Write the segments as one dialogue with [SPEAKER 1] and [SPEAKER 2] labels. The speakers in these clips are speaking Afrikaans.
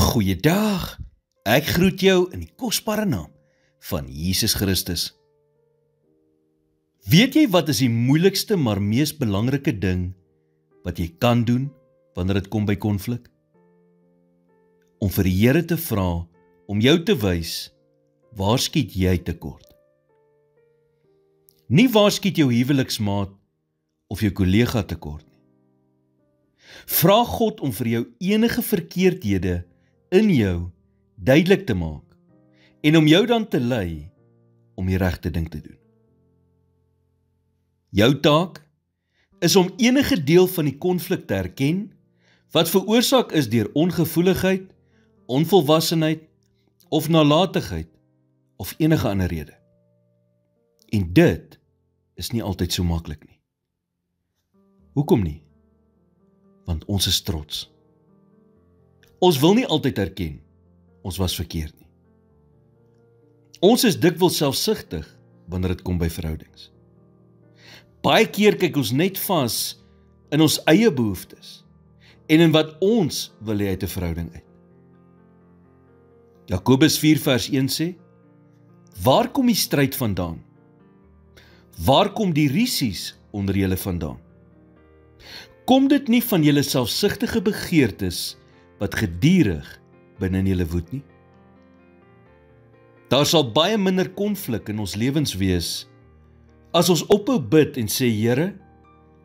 [SPEAKER 1] Goeiedag, ek groet jou in die kosbare naam van Jesus Christus. Weet jy wat is die moeilikste maar mees belangrike ding wat jy kan doen wanneer dit kom by konflik? Om vir die Here te vra om jou te wys, waar skiet jy tekort? Nie waar skiet jou huweliksmaat of jou kollega tekort nie. Vra God om vir jou enige verkeerdhede in jou duidelik te maak en om jou dan te lei om die regte ding te doen. Jou taak is om enige deel van die konflik te erken wat veroorsaak is deur ongevoeligheid, onvolwassenheid of nalatigheid of enige ander rede. En dit is nie altyd so maklik nie. Hoekom nie? Want ons is trots. Ons wil nie altyd erken, ons was verkeerd nie. Ons is dikwels selfsugtig wanneer dit kom by verhoudings. Baie keer kyk ons net vas in ons eie behoeftes en in wat ons wil hê uit 'n verhouding uit. Jakobus 4 vers 1 sê, waar kom die stryd vandaan? Waar kom die rusies onder julle vandaan? Kom dit nie van julle selfsugtige begeertes wat gedurig binne in julle woed nie? Daar sal baie minder konflik in ons lewens wees as ons ophou bid en sê, Here,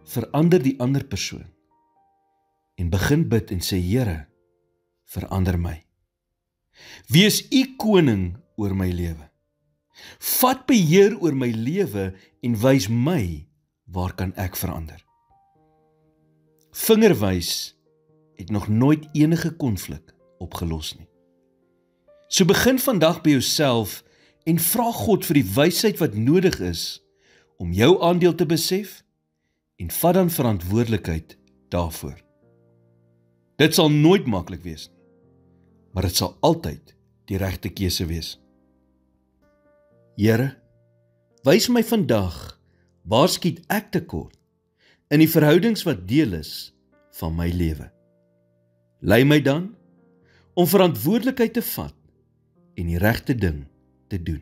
[SPEAKER 1] verander die ander persoon. En begin bid en sê, Here, verander my. Wees U koning oor my lewe. Vat beheer oor my lewe en wys my waar kan ek verander. Vingerwys het nog nooit enige konflik opgelos nie. So begin vandag by jouself en vra God vir die wysheid wat nodig is om jou aandeel te besef en vat dan verantwoordelikheid daarvoor. Dit sal nooit maklik wees nie, maar dit sal altyd die regte keuse wees. Here, wys my vandag waar skiet ek tekort in die verhoudings wat deel is van my lewe. Lei my dan om verantwoordelikheid te vat en die regte ding te doen.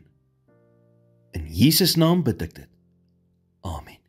[SPEAKER 1] In Jesus naam bid ek dit. Amen.